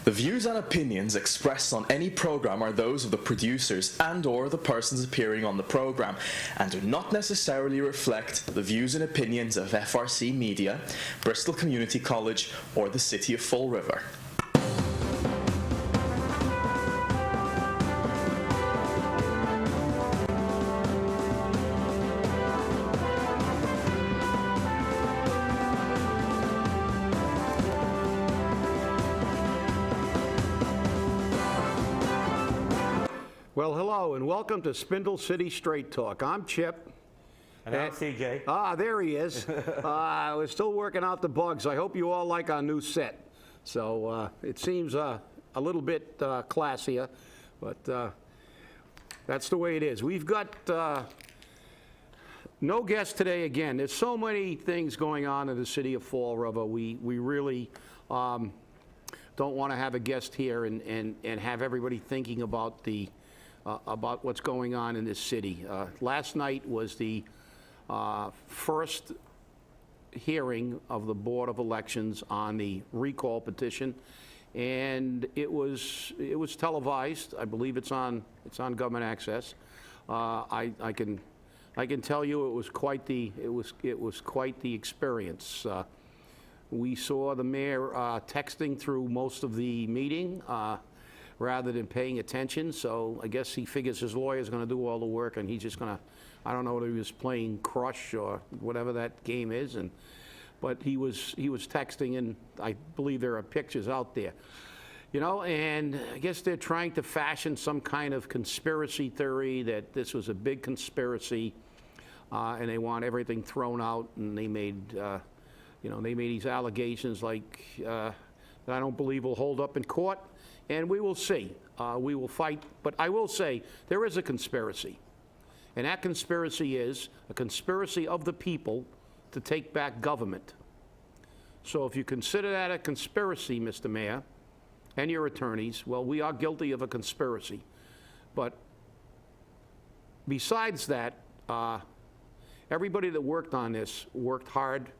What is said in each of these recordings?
The views and opinions expressed on any program are those of the producers and/or the persons appearing on the program, and do not necessarily reflect the views and opinions of FRC Media, Bristol Community College, or the City of Fall River. Well, hello, and welcome to Spindle City Straight Talk. I'm Chip. And I'm CJ. Ah, there he is. We're still working out the bugs. I hope you all like our new set. So it seems a little bit classier, but that's the way it is. We've got no guest today again. There's so many things going on in the city of Fall River. We really don't want to have a guest here and have everybody thinking about about what's going on in this city. Last night was the first hearing of the Board of Elections on the recall petition, and it was televised. I believe it's on government access. I can tell you it was quite the experience. We saw the mayor texting through most of the meeting rather than paying attention, so I guess he figures his lawyer's going to do all the work, and he's just going to, I don't know whether he was playing Crush or whatever that game is, but he was texting, and I believe there are pictures out there. You know, and I guess they're trying to fashion some kind of conspiracy theory that this was a big conspiracy, and they want everything thrown out, and they made, they made these allegations like that I don't believe will hold up in court. And we will see. We will fight. But I will say there is a conspiracy. And that conspiracy is a conspiracy of the people to take back government. So if you consider that a conspiracy, Mr. Mayor, and your attorneys, well, we are guilty of a conspiracy. But besides that, everybody that worked on this worked hard,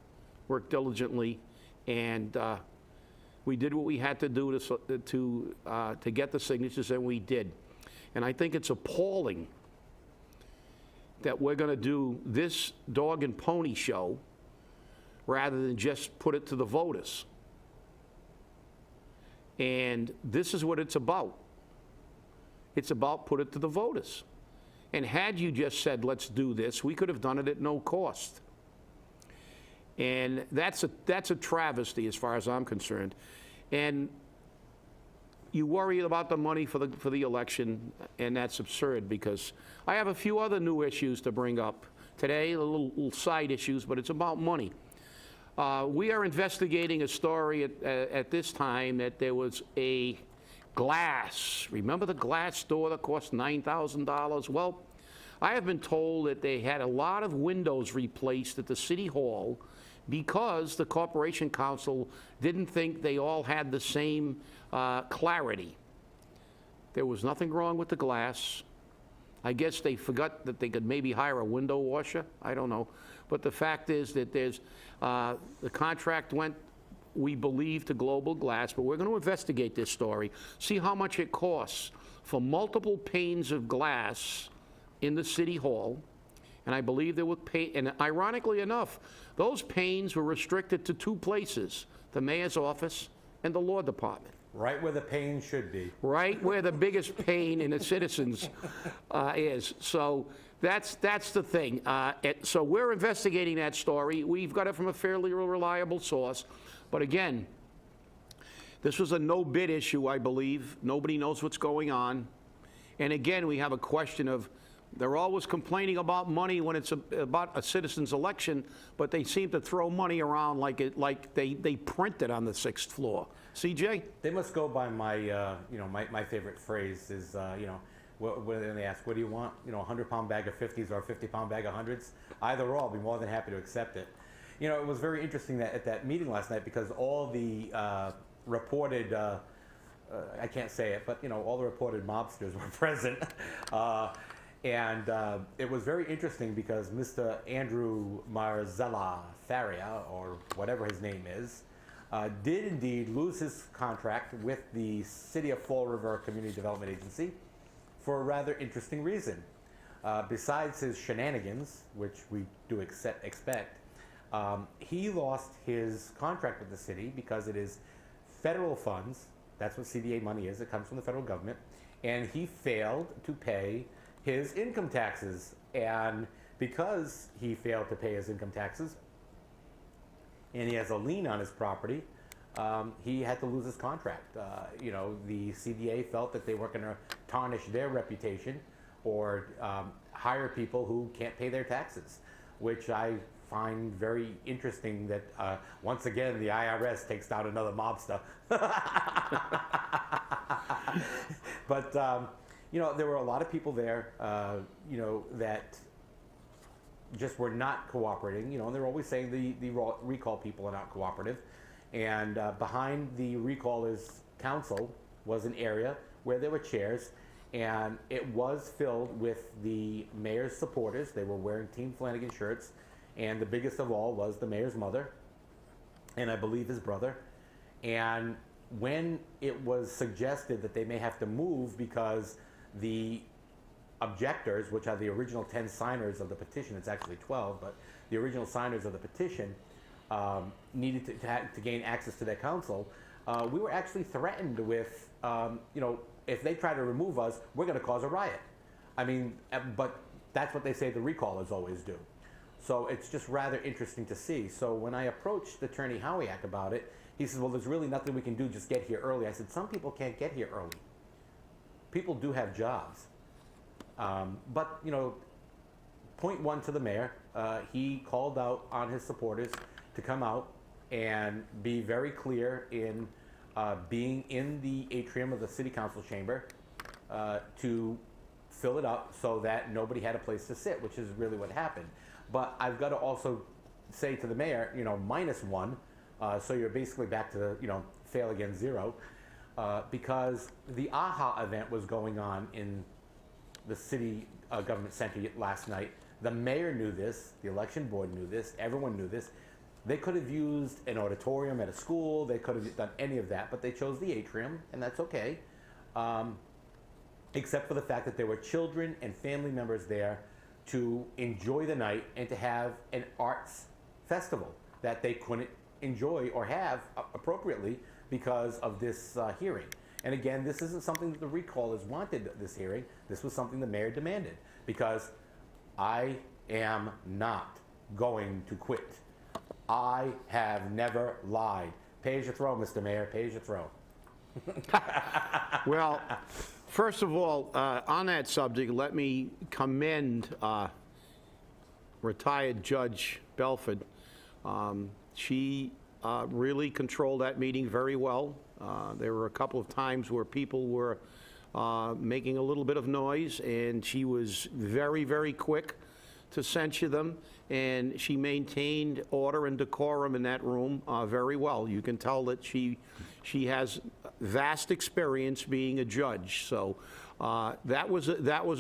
worked diligently, and we did what we had to do to get the signatures, and we did. And I think it's appalling that we're going to do this dog and pony show rather than just put it to the voters. And this is what it's about. It's about put it to the voters. And had you just said, let's do this, we could have done it at no cost. And that's a travesty as far as I'm concerned. And you worry about the money for the election, and that's absurd, because I have a few other new issues to bring up today, little side issues, but it's about money. We are investigating a story at this time that there was a glass. Remember the glass door that cost $9,000? Well, I have been told that they had a lot of windows replaced at the City Hall because the Corporation Council didn't think they all had the same clarity. There was nothing wrong with the glass. I guess they forgot that they could maybe hire a window washer. I don't know. But the fact is that there's, the contract went, we believe, to Global Glass, but we're going to investigate this story, see how much it costs for multiple panes of glass in the City Hall. And I believe there were and ironically enough, those panes were restricted to two places, the mayor's office and the law department. Right where the pain should be. Right where the biggest pain in the citizens is. So that's the thing. So we're investigating that story. We've got it from a fairly reliable source. But again, this was a no-bid issue, I believe. Nobody knows what's going on. And again, we have a question of, they're always complaining about money when it's about a citizen's election, but they seem to throw money around like they print it on the 6th floor. CJ? They must go by my, my favorite phrase is, when they ask, what do you want? A 100-pound bag of 50s or a 50-pound bag of 100s? Either or, I'll be more than happy to accept it. It was very interesting that at that meeting last night, because all the reported, I can't say it, but all the reported mobsters were present. And it was very interesting because Mr. Andrew Marzella Faria, or whatever his name is, did indeed lose his contract with the City of Fall River Community Development Agency for a rather interesting reason. Besides his shenanigans, which we do expect, he lost his contract with the city because it is federal funds. That's what CDA money is. It comes from the federal government. And he failed to pay his income taxes. And because he failed to pay his income taxes, and he has a lien on his property, he had to lose his contract. The CDA felt that they weren't going to tarnish their reputation or hire people who can't pay their taxes, which I find very interesting that once again the IRS takes down another mobster. But there were a lot of people there that just were not cooperating, and they're always saying the recall people are not cooperative. And behind the recallers council was an area where there were chairs, and it was filled with the mayor's supporters. They were wearing Team Flanagan shirts, and the biggest of all was the mayor's mother, and I believe his brother. And when it was suggested that they may have to move because the objectors, which are the original 10 signers of the petition, it's actually 12, but the original signers of the petition needed to gain access to their council, we were actually threatened with, if they try to remove us, we're going to cause a riot. I mean, but that's what they say the recallers always do. So it's just rather interesting to see. So when I approached Attorney Howiak about it, he says, well, there's really nothing we can do, just get here early. I said, some people can't get here early. People do have jobs. But point one to the mayor, he called out on his supporters to come out and be very clear in being in the atrium of the city council chamber to fill it up so that nobody had a place to sit, which is really what happened. But I've got to also say to the mayor, -1, so you're basically back to fail again 0, because the AHA event was going on in the city government center last night. The mayor knew this, the election board knew this, everyone knew this. They could have used an auditorium at a school, they could have done any of that, but they chose the atrium, and that's okay. Except for the fact that there were children and family members there to enjoy the night and to have an arts festival that they couldn't enjoy or have appropriately because of this hearing. And again, this isn't something that the recallers wanted, this hearing. This was something the mayor demanded, because I am not going to quit. I have never lied. Pay as you throw, Mr. Mayor, pay as you throw. Well, first of all, on that subject, let me commend retired Judge Belford. She really controlled that meeting very well. There were a couple of times where people were making a little bit of noise, and she was very, very quick to censure them, and she maintained order and decorum in that room very well. You can tell that she has vast experience being a judge. So that was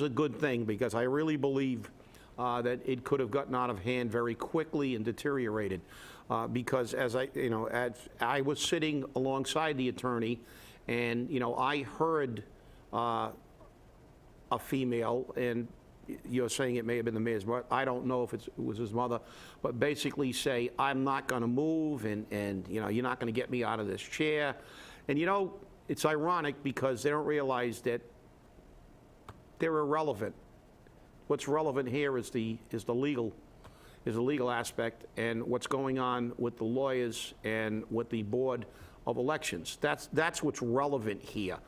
a good thing, because I really believe that it could have gotten out of hand very quickly and deteriorated. Because as I was sitting alongside the attorney, and I heard a female, and you're saying it may have been the mayor's mother. I don't know if it was his mother, but basically say, I'm not going to move, and you're not going to get me out of this chair. And it's ironic, because they don't realize that they're irrelevant. What's relevant here is the legal aspect, and what's going on with the lawyers and with the Board of Elections. That's what's relevant here.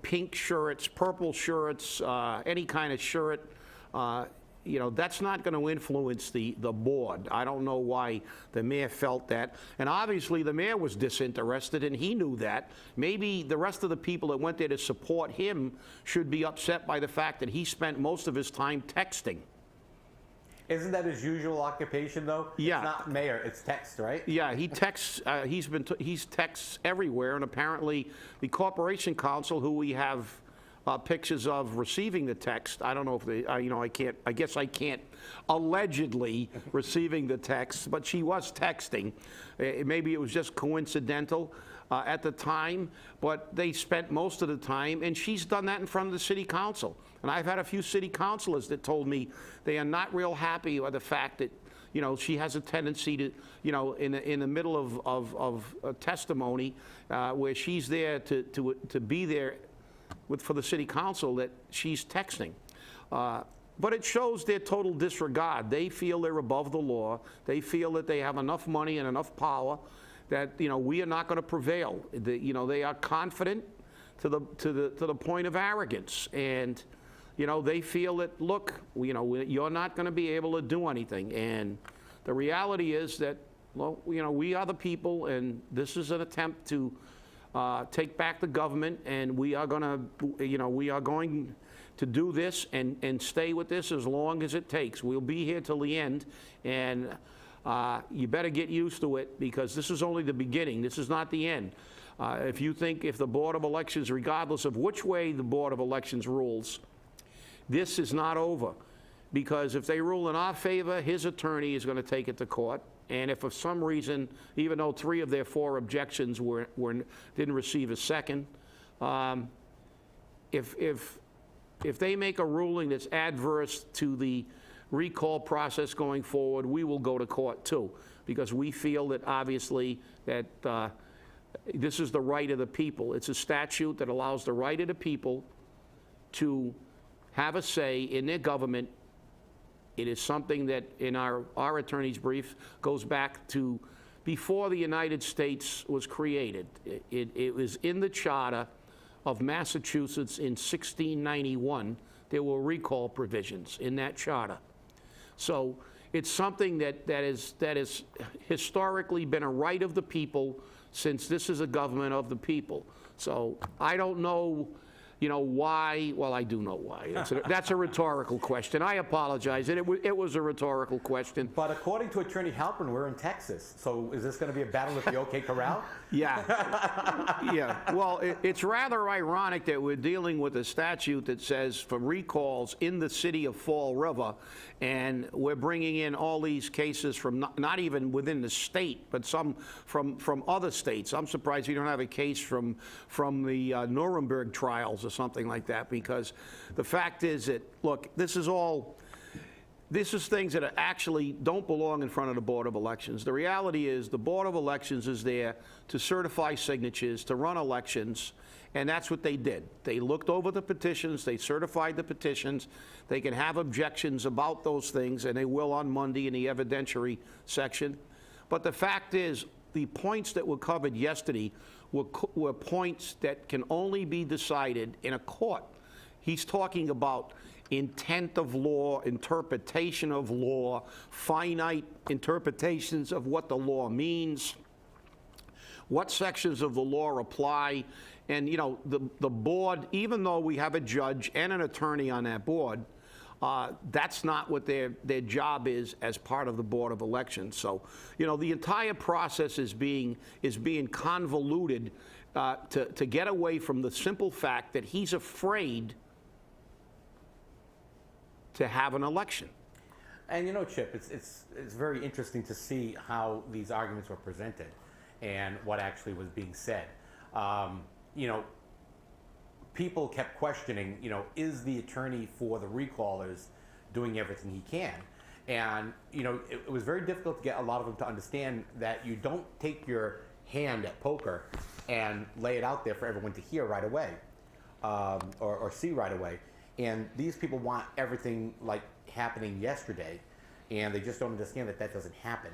Pink shirts, purple shirts, any kind of shirt, that's not going to influence the board. I don't know why the mayor felt that. And obviously the mayor was disinterested, and he knew that. Maybe the rest of the people that went there to support him should be upset by the fact that he spent most of his time texting. Isn't that his usual occupation, though? Yeah. It's not mayor, it's text, right? Yeah, he texts. He's texts everywhere, and apparently the Corporation Council, who we have pictures of receiving the text. I don't know if they, you know, I guess I can't allegedly receiving the text, but she was texting. Maybe it was just coincidental at the time, but they spent most of the time, and she's done that in front of the city council. And I've had a few city councilors that told me they are not real happy with the fact that, you know, she has a tendency to, you know, in the middle of a testimony where she's there to be there for the city council, that she's texting. But it shows their total disregard. They feel they're above the law. They feel that they have enough money and enough power that, you know, we are not going to prevail. You know, they are confident to the point of arrogance. And, you know, they feel that, look, you know, you're not going to be able to do anything. And the reality is that, well, you know, we are the people, and this is an attempt to take back the government, and we are going to, you know, we are going to do this and stay with this as long as it takes. We'll be here till the end, and you better get used to it, because this is only the beginning. This is not the end. If you think if the Board of Elections, regardless of which way the Board of Elections rules, this is not over. Because if they rule in our favor, his attorney is going to take it to court. And if for some reason, even though 3 of their 4 objections didn't receive a second, if they make a ruling that's adverse to the recall process going forward, we will go to court too, because we feel that obviously that this is the right of the people. It's a statute that allows the right of the people to have a say in their government. It is something that in our attorney's brief goes back to before the United States was created. It was in the charter of Massachusetts in 1691. There were recall provisions in that charter. So it's something that has historically been a right of the people, since this is a government of the people. So I don't know, you know, why. Well, I do know why. That's a rhetorical question. I apologize. It was a rhetorical question. But according to Attorney Halpern, we're in Texas. So is this going to be a battle with the OK Corral? Yeah. Yeah. Well, it's rather ironic that we're dealing with a statute that says for recalls in the city of Fall River, and we're bringing in all these cases from not even within the state, but some from other states. I'm surprised we don't have a case from the Nuremberg trials or something like that, because the fact is that, look, this is things that actually don't belong in front of the Board of Elections. The reality is the Board of Elections is there to certify signatures, to run elections, and that's what they did. They looked over the petitions, they certified the petitions. They can have objections about those things, and they will on Monday in the evidentiary section. But the fact is, the points that were covered yesterday were points that can only be decided in a court. He's talking about intent of law, interpretation of law, finite interpretations of what the law means, what sections of the law apply. And, you know, the board, even though we have a judge and an attorney on that board, that's not what their job is as part of the Board of Elections. So, you know, the entire process is being convoluted to get away from the simple fact that he's afraid to have an election. And you know, Chip, it's very interesting to see how these arguments were presented and what actually was being said. You know, people kept questioning, you know, is the attorney for the recallers doing everything he can? And, you know, it was very difficult to get a lot of them to understand that you don't take your hand at poker and lay it out there for everyone to hear right away, or see right away. And these people want everything like happening yesterday, and they just don't understand that that doesn't happen.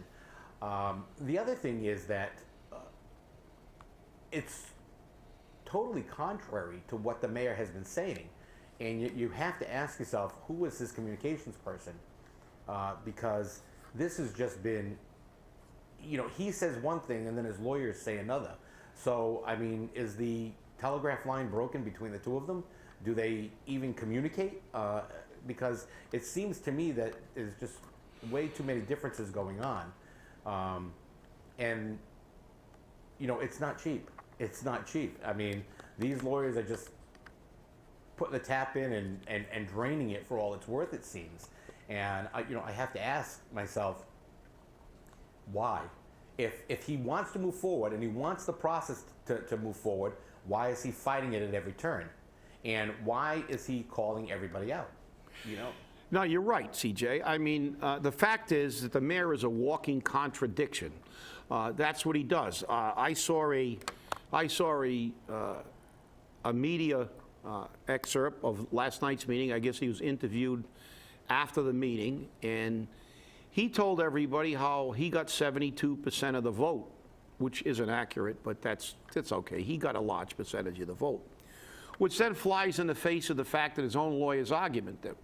The other thing is that it's totally contrary to what the mayor has been saying. And you have to ask yourself, who was his communications person? Because this has just been, you know, he says one thing and then his lawyers say another. So, I mean, is the telegraph line broken between the two of them? Do they even communicate? Because it seems to me that there's just way too many differences going on. And, you know, it's not cheap. It's not cheap. I mean, these lawyers are just putting the tap in and draining it for all it's worth, it seems. And I have to ask myself, why? If he wants to move forward and he wants the process to move forward, why is he fighting it at every turn? And why is he calling everybody out? No, you're right, CJ. I mean, the fact is that the mayor is a walking contradiction. That's what he does. I saw a media excerpt of last night's meeting. I guess he was interviewed after the meeting, and he told everybody how he got 72% of the vote, which isn't accurate, but that's okay. He got a large percentage of the vote, which then flies in the face of the fact that his own lawyer's argument that,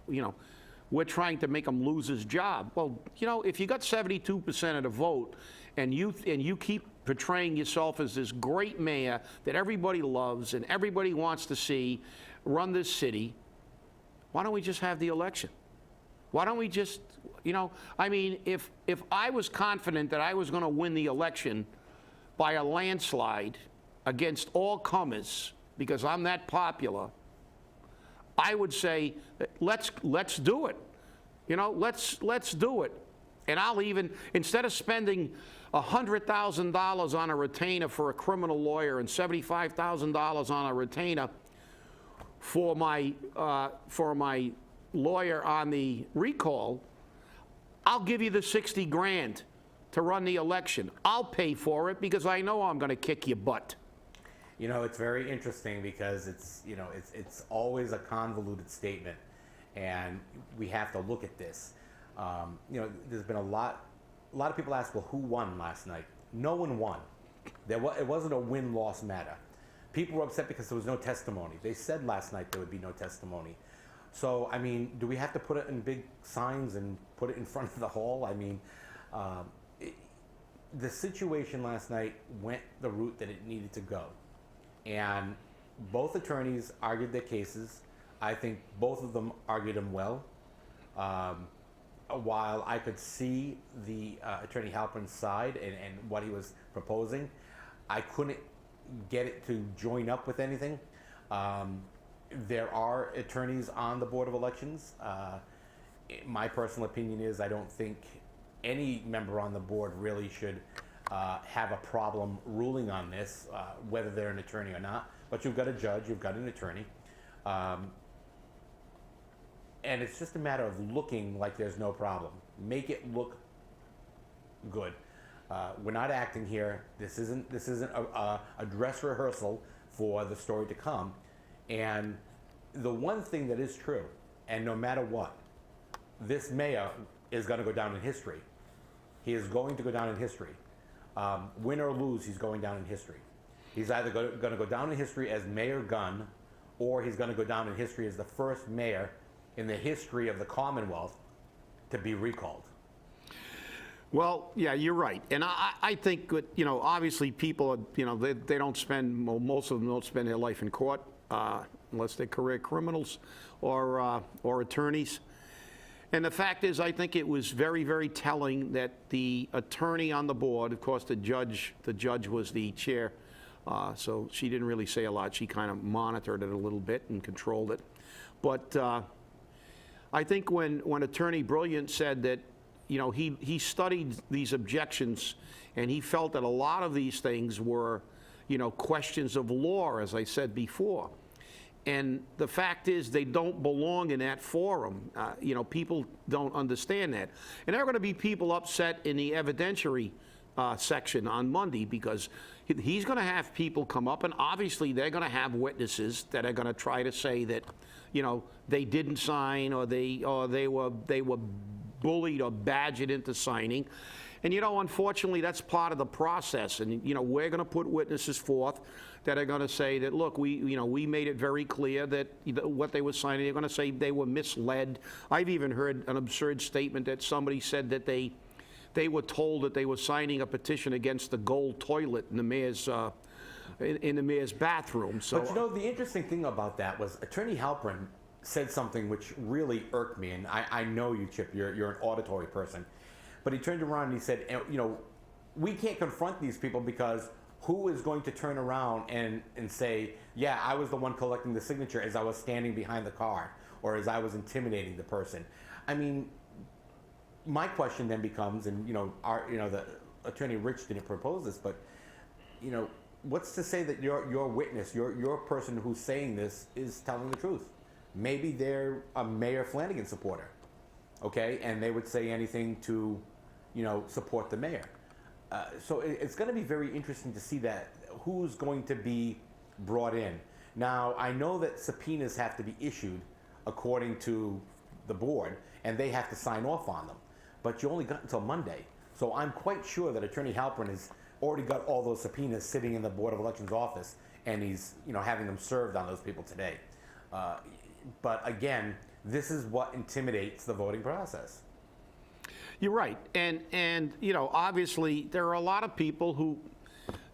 we're trying to make him lose his job. Well, if you got 72% of the vote and you keep portraying yourself as this great mayor that everybody loves and everybody wants to see run this city, why don't we just have the election? Why don't we just, I mean, if I was confident that I was going to win the election by a landslide against all comers because I'm that popular, I would say, let's do it. Let's do it. And I'll even, instead of spending $100,000 on a retainer for a criminal lawyer and $75,000 on a retainer for my lawyer on the recall, I'll give you the 60 grand to run the election. I'll pay for it because I know I'm going to kick your butt. It's very interesting because it's always a convoluted statement, and we have to look at this. There's been a lot of people ask, well, who won last night? No one won. It wasn't a win-loss matter. People were upset because there was no testimony. They said last night there would be no testimony. So, I mean, do we have to put it in big signs and put it in front of the hall? I mean, the situation last night went the route that it needed to go. And both attorneys argued their cases. I think both of them argued them well. While I could see the Attorney Halpern's side and what he was proposing, I couldn't get it to join up with anything. There are attorneys on the Board of Elections. My personal opinion is I don't think any member on the board really should have a problem ruling on this, whether they're an attorney or not. But you've got a judge, you've got an attorney. And it's just a matter of looking like there's no problem. Make it look good. We're not acting here. This isn't a dress rehearsal for the story to come. And the one thing that is true, and no matter what, this mayor is going to go down in history. He is going to go down in history. Win or lose, he's going down in history. He's either going to go down in history as Mayor Gunn, or he's going to go down in history as the first mayor in the history of the Commonwealth to be recalled. Well, yeah, you're right. And I think, obviously people, they don't spend, well, most of them don't spend their life in court unless they're career criminals or attorneys. And the fact is, I think it was very, very telling that the attorney on the board, of course, the judge was the chair, so she didn't really say a lot. She kind of monitored it a little bit and controlled it. But I think when Attorney Brilliant said that, he studied these objections and he felt that a lot of these things were, questions of law, as I said before. And the fact is, they don't belong in that forum. People don't understand that. And there are going to be people upset in the evidentiary section on Monday because he's going to have people come up, and obviously they're going to have witnesses that are going to try to say that, they didn't sign or they were bullied or badgered into signing. And, unfortunately, that's part of the process. And, we're going to put witnesses forth that are going to say that, look, we made it very clear that what they were signing, they're going to say they were misled. I've even heard an absurd statement that somebody said that they were told that they were signing a petition against the gold toilet in the mayor's in the mayor's bathroom. So, but the interesting thing about that was Attorney Halpern said something which really irked me, and I know you, Chip, you're an auditory person. But he turned around and he said, we can't confront these people because who is going to turn around and say, yeah, I was the one collecting the signature as I was standing behind the car or as I was intimidating the person? I mean, my question then becomes, and the attorney Rich didn't propose this, but what's to say that your witness, your person who's saying this is telling the truth? Maybe they're a Mayor Flanagan supporter, okay, and they would say anything to, support the mayor. So it's going to be very interesting to see that who's going to be brought in. Now, I know that subpoenas have to be issued according to the board, and they have to sign off on them. But you only got until Monday. So I'm quite sure that Attorney Halpern has already got all those subpoenas sitting in the Board of Elections office, and he's having them served on those people today. But again, this is what intimidates the voting process. You're right, and obviously there are a lot of people who,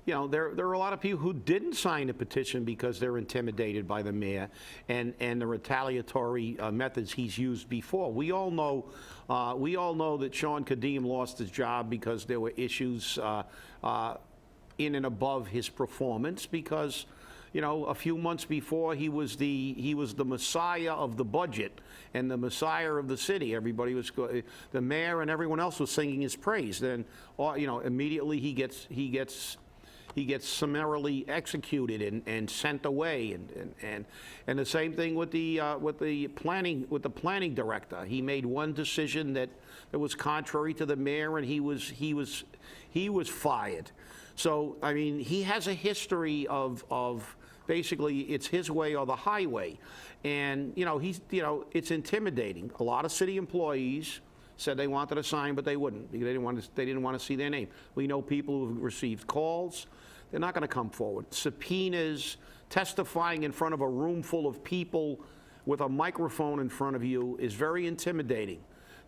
there are a lot of people who didn't sign a petition because they're intimidated by the mayor and the retaliatory methods he's used before. We all know that Sean Kadim lost his job because there were issues in and above his performance because. A few months before, he was the messiah of the budget and the messiah of the city. Everybody was, the mayor and everyone else was singing his praise. Then, immediately he gets summarily executed and sent away. And the same thing with the planning director. He made one decision that was contrary to the mayor, and he was fired. So I mean, he has a history of basically it's his way or the highway, and it's intimidating. A lot of city employees said they wanted to sign, but they wouldn't. They didn't want to see their name. We know people who've received calls. They're not going to come forward. Subpoenas, testifying in front of a room full of people with a microphone in front of you is very intimidating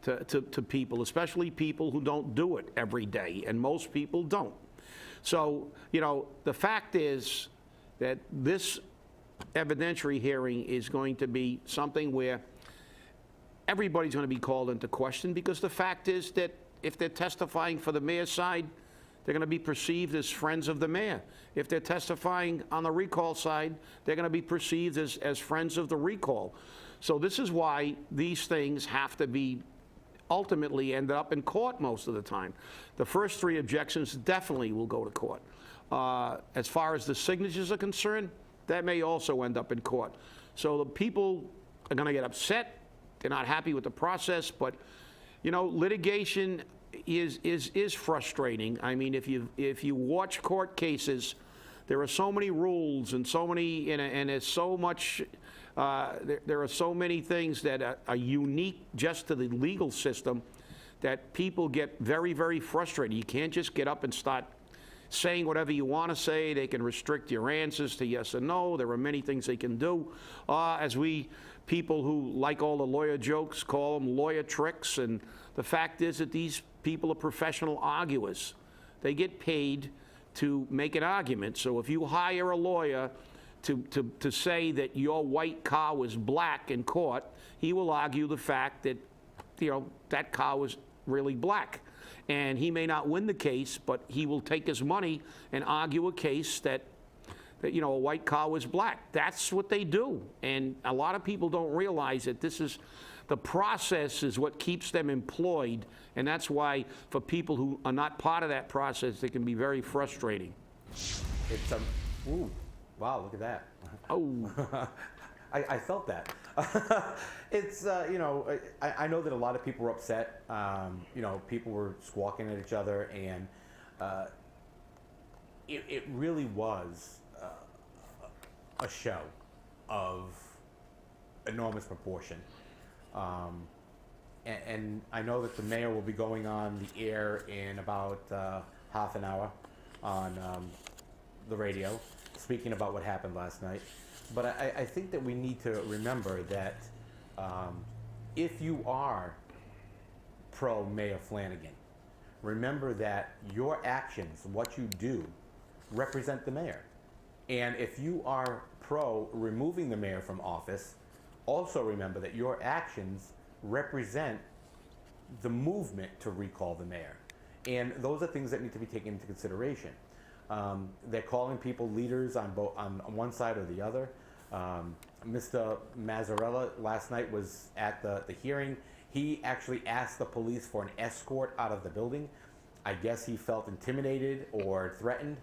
to people, especially people who don't do it every day, and most people don't. So, the fact is that this evidentiary hearing is going to be something where everybody's going to be called into question, because the fact is that if they're testifying for the mayor's side, they're going to be perceived as friends of the mayor. If they're testifying on the recall side, they're going to be perceived as friends of the recall. So this is why these things have to be ultimately end up in court most of the time. The first three objections definitely will go to court. As far as the signatures are concerned, that may also end up in court. So the people are going to get upset. They're not happy with the process, but litigation is frustrating. I mean, if you watch court cases, there are so many rules and so many, and there's so much. There are so many things that are unique just to the legal system that people get very, very frustrated. You can't just get up and start saying whatever you want to say. They can restrict your answers to yes or no. There are many things they can do. As we people who like all the lawyer jokes call them lawyer tricks. And the fact is that these people are professional arguers. They get paid to make an argument. So if you hire a lawyer to say that your white car was black in court, he will argue the fact that, that car was really black. And he may not win the case, but he will take his money and argue a case that a white car was black. That's what they do. And a lot of people don't realize that the process is what keeps them employed. And that's why for people who are not part of that process, it can be very frustrating. It's ooh. Wow, look at that. Oh. I felt that. It's, I know that a lot of people were upset. People were squawking at each other, and it really was a show of enormous proportion. And I know that the mayor will be going on the air in about half an hour on the radio, speaking about what happened last night. But I think that we need to remember that if you are pro-Mayor Flanagan, remember that your actions, what you do, represent the mayor. And if you are pro-removing the mayor from office, also remember that your actions represent the movement to recall the mayor. And those are things that need to be taken into consideration. They're calling people leaders on one side or the other. Mr. Mazzarella last night was at the hearing. He actually asked the police for an escort out of the building. I guess he felt intimidated or threatened.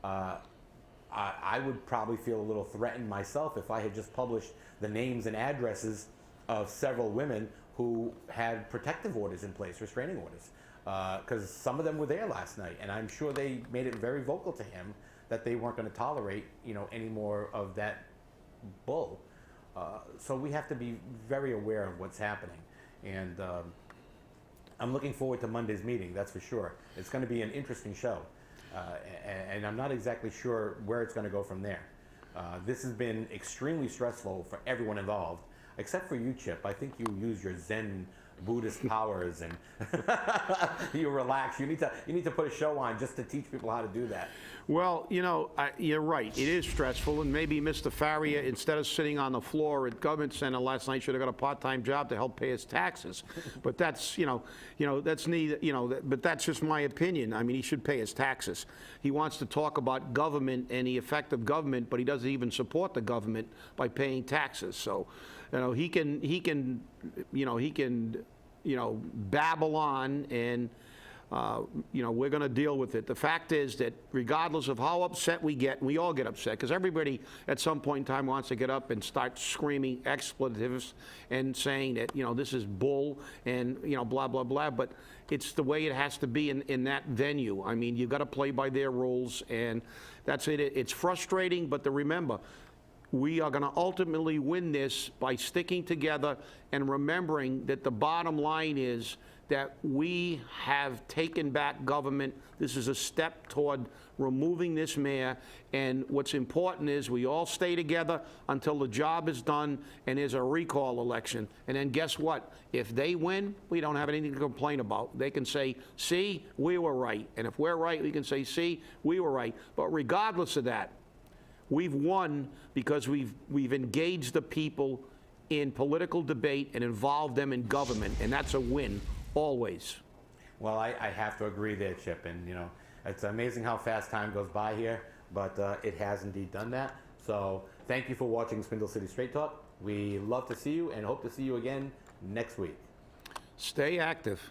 I would probably feel a little threatened myself if I had just published the names and addresses of several women who had protective orders in place, restraining orders, because some of them were there last night, and I'm sure they made it very vocal to him that they weren't going to tolerate, any more of that bull. So we have to be very aware of what's happening, and I'm looking forward to Monday's meeting. That's for sure. It's going to be an interesting show, and I'm not exactly sure where it's going to go from there. This has been extremely stressful for everyone involved. Except for you, Chip. I think you use your Zen Buddhist powers and you relax. You need to put a show on just to teach people how to do that. Well, you're right. It is stressful, and maybe Mr. Ferry, instead of sitting on the floor at Government Center last night, should have got a part-time job to help pay his taxes. But that's, that's neither, but that's just my opinion. I mean, he should pay his taxes. He wants to talk about government and the effect of government, but he doesn't even support the government by paying taxes. So, he can babble on, and we're going to deal with it. The fact is that regardless of how upset we get, and we all get upset, because everybody at some point in time wants to get up and start screaming expletives and saying that, this is bull and, blah, blah, blah. But it's the way it has to be in that venue. I mean, you've got to play by their rules, and that's it. It's frustrating, but remember, we are going to ultimately win this by sticking together and remembering that the bottom line is that we have taken back government. This is a step toward removing this mayor, and what's important is we all stay together until the job is done and there's a recall election. And then guess what? If they win, we don't have anything to complain about. They can say, see, we were right. And if we're right, we can say, see, we were right. But regardless of that, we've won because we've engaged the people in political debate and involved them in government, and that's a win, always. Well, I have to agree there, Chip, and it's amazing how fast time goes by here, but it has indeed done that. So thank you for watching Spindle City Straight Talk. We love to see you and hope to see you again next week. Stay active.